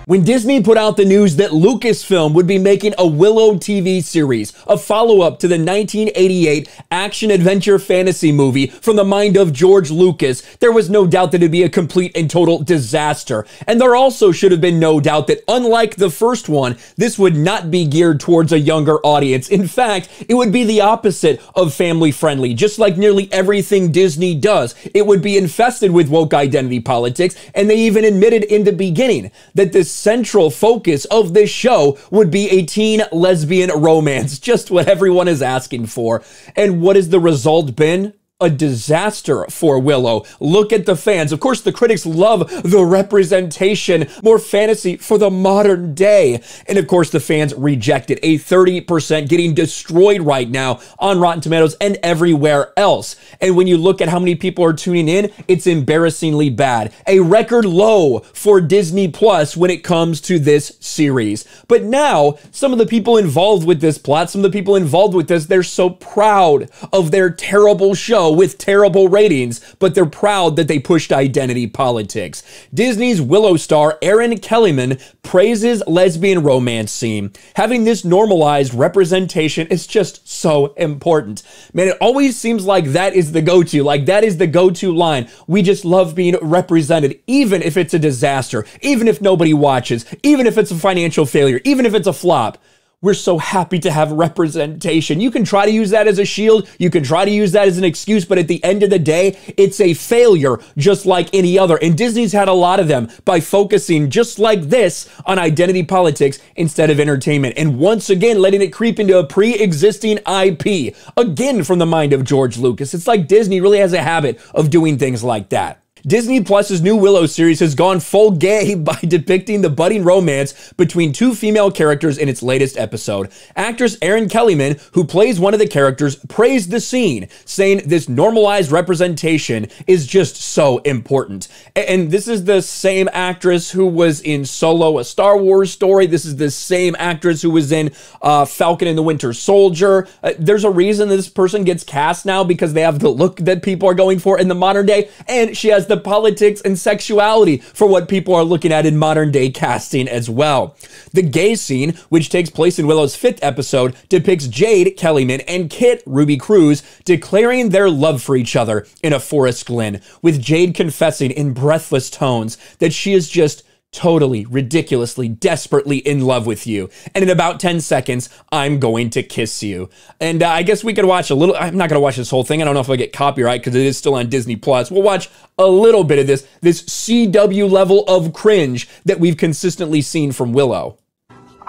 When Disney put out the news that Lucasfilm would be making a Willow TV series, a follow-up to the 1988 action-adventure fantasy movie from the mind of George Lucas, there was no doubt that it'd be a complete and total disaster. And there also should have been no doubt that, unlike the first one, this would not be geared towards a younger audience. In fact, it would be the opposite of family-friendly. Just like nearly everything Disney does, it would be infested with woke identity politics, and they even admitted in the beginning that the central focus of this show would be a teen lesbian romance, just what everyone is asking for. And what has the result been? A disaster for Willow. Look at the fans. Of course, the critics love the representation, more fantasy for the modern day. And of course, the fans reject it. A 30% getting destroyed right now on Rotten Tomatoes and everywhere else. And when you look at how many people are tuning in, it's embarrassingly bad. A record low for Disney Plus when it comes to this series. But now, some of the people involved with this plot, some of the people involved with this, they're so proud of their terrible show with terrible ratings, but they're proud that they pushed identity politics. Disney's Willow star Erin Kellyman praises lesbian romance scene. Having this normalized representation is just so important. Man, it always seems like that is the go-to, like that is the go-to line. We just love being represented, even if it's a disaster, even if nobody watches, even if it's a financial failure, even if it's a flop. We're so happy to have representation. You can try to use that as a shield. You can try to use that as an excuse, but at the end of the day, it's a failure just like any other. And Disney's had a lot of them by focusing just like this on identity politics instead of entertainment. And once again, letting it creep into a pre-existing IP. Again, from the mind of George Lucas. It's like Disney really has a habit of doing things like that. Disney Plus's new Willow series has gone full gay by depicting the budding romance between two female characters in its latest episode. Actress Erin Kellyman, who plays one of the characters, praised the scene, saying this normalized representation is just so important. And this is the same actress who was in Solo, a Star Wars story. This is the same actress who was in Falcon and the Winter Soldier. There's a reason this person gets cast now, because they have the look that people are going for in the modern day, and she has the politics and sexuality for what people are looking at in modern day casting as well. The gay scene, which takes place in Willow's 5th episode, depicts Jade Kellyman and Kit Ruby Cruz declaring their love for each other in a forest glen, with Jade confessing in breathless tones that she is just totally, ridiculously, desperately in love with you. And in about 10 seconds, I'm going to kiss you. And I guess we could watch a little. I'm not going to watch this whole thing. I don't know if I get copyright because it is still on Disney Plus. We'll watch a little bit of this CW level of cringe that we've consistently seen from Willow.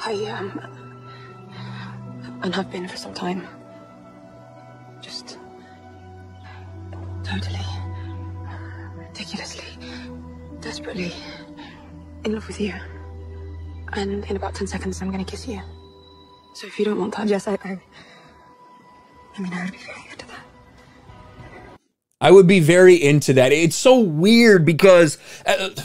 And have been for some time. Just totally, ridiculously, desperately in love with you. And in about 10 seconds, I'm gonna kiss you. So if you don't want that, yes, I mean, I would be very into that. I would be very into that. It's so weird because,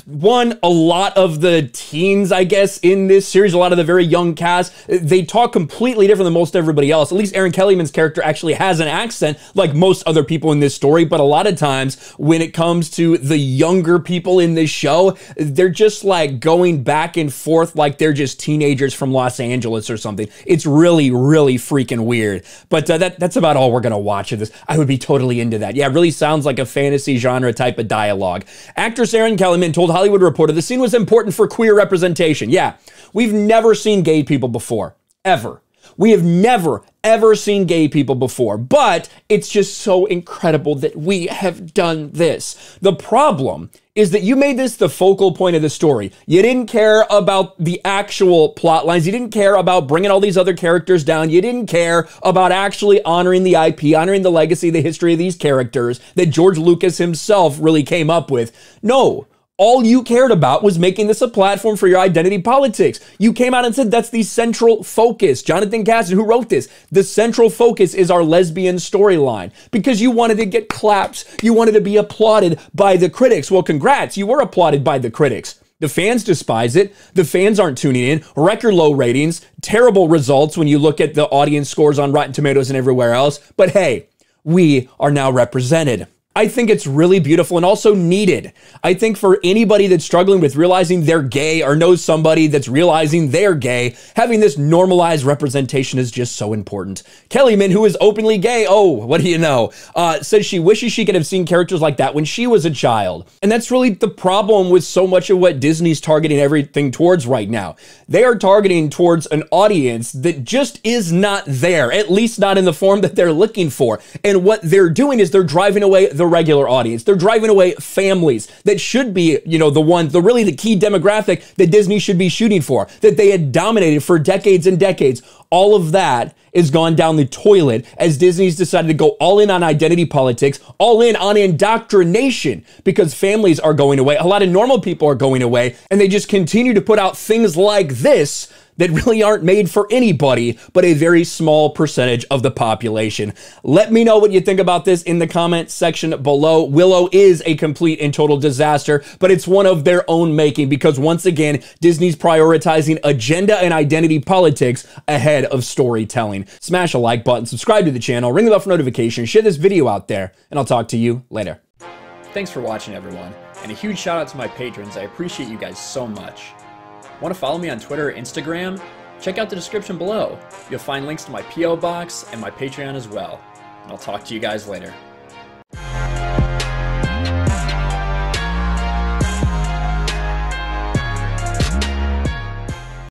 one, a lot of the teens, I guess, in this series, a lot of the very young cast, they talk completely different than most everybody else. At least Erin Kellyman's character actually has an accent like most other people in this story, but a lot of times when it comes to the younger people in this show, they're just like going back and forth like they're just teenagers from Los Angeles or something. It's really, really freaking weird. But that's about all we're going to watch of this. I would be totally into that. Yeah, it really sounds like a fantasy genre type of dialogue. Actress Erin Kellyman told Hollywood Reporter the scene was important for queer representation. Yeah, we've never seen gay people before, ever. We have never, ever seen gay people before, but it's just so incredible that we have done this. The problem is that you made this the focal point of the story. You didn't care about the actual plot lines. You didn't care about bringing all these other characters down. You didn't care about actually honoring the IP, honoring the legacy, the history of these characters that George Lucas himself really came up with. No. All you cared about was making this a platform for your identity politics. You came out and said that's the central focus. Jonathan Kasdan, who wrote this, the central focus is our lesbian storyline, because you wanted to get claps. You wanted to be applauded by the critics. Well, congrats, you were applauded by the critics. The fans despise it. The fans aren't tuning in. Record low ratings, terrible results when you look at the audience scores on Rotten Tomatoes and everywhere else. But hey, we are now represented. I think it's really beautiful and also needed. I think for anybody that's struggling with realizing they're gay or knows somebody that's realizing they're gay, having this normalized representation is just so important. Kellyman, who is openly gay, oh, what do you know, says she wishes she could have seen characters like that when she was a child. And that's really the problem with so much of what Disney's targeting everything towards right now. They are targeting towards an audience that just is not there, at least not in the form that they're looking for. And what they're doing is they're driving away the regular audience. They're driving away families that should be, you know, really the key demographic that Disney should be shooting for, that they had dominated for decades and decades. All of that is gone down the toilet as Disney's decided to go all in on identity politics, all in on indoctrination, because families are going away. A lot of normal people are going away, and they just continue to put out things like this that really aren't made for anybody but a very small percentage of the population. Let me know what you think about this in the comment section below. Willow is a complete and total disaster, but it's one of their own making because once again, Disney's prioritizing agenda and identity politics ahead of storytelling. Smash a like button, subscribe to the channel, ring the bell for notifications, share this video out there, and I'll talk to you later. Thanks for watching, everyone, and a huge shout out to my patrons. I appreciate you guys so much. Want to follow me on Twitter or Instagram? Check out the description below. You'll find links to my P.O. box and my Patreon as well. And I'll talk to you guys later.